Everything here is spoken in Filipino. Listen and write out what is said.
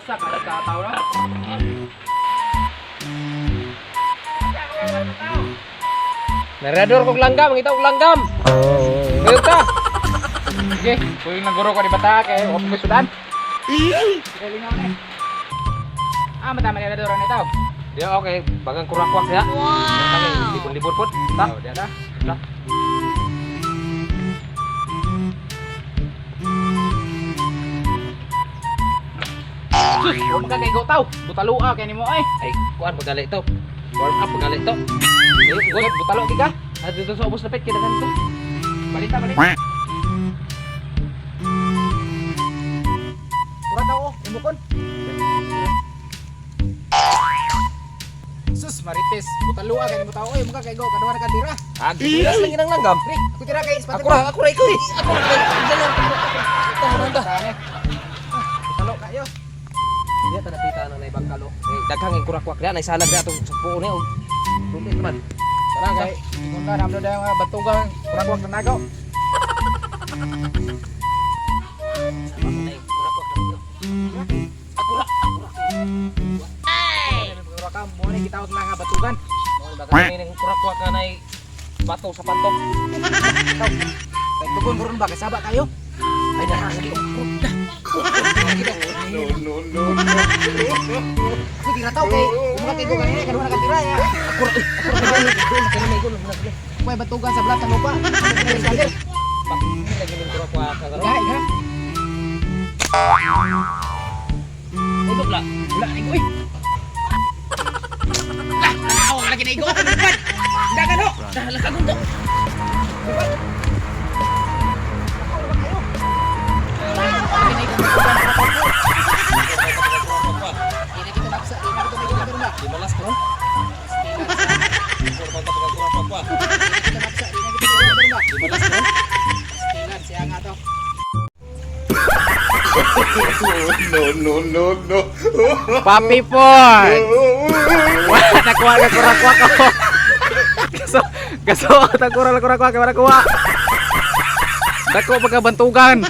asa ka nagkataw na. Narador kog langgam, ngitaw kog langgam. Ayun ka. Sige, kuy nang guro ko di bata kay o pagsudan. Lingaw na. Matama ni Rador na itaw. Dia oke, bagang kurak-kurak ya. Wow. Libur-libur pun. Tak. Oh, dia dah. Dah. Sus, huwag ka kay tao. Butalua kay nimo ay. Ay, kuan paggali to. Warm up paggali to. Ayun, gud butalo di ka. At dito sa ubos lapit kita kan to. Balita. Surat ako, imukon. Sus, marites, butalua kay nimo tao. Oy, muka kay kaduha na ka tira. Gilas lagi nang langgam. Rik, aku tira kay sepatu. Aku ra ikoy. Aku jalan. Butalo kayo. Dia tanda kita na ibang kalo. Daghang ang kurak-kurak dia nay salag dia atong sapo ni og. Tuloy naman. Tara kay, ikunda namdo da nga batugan, kurang-kurang nagaw. Nay kurak-kurak na. Akurak. Kurang ka mo ni kita lang nga batugan. Mo daghang ning kurak-kurak na nay bato sa pantok. Kay tugon buron ba kay saba kayo? Ay dah lagi. No. Aku tira tau kay, muka kay kanina kaduha na ka tira ya. Kuy batugan sa belakang lupa. Ini lagi ning kurak-kurak ka garo. Gai ka. Untuk lah. Wala ni koy. Lah, awang lagi na igo ako lupan. Dagan ho. Dah lah kagunto. Dimalas ko. No. Papi Pon. Wala nakuha ka kurak-kurak ako. Kaso ako kurak-kurak kay wala kuha. Dako pagkabantugan.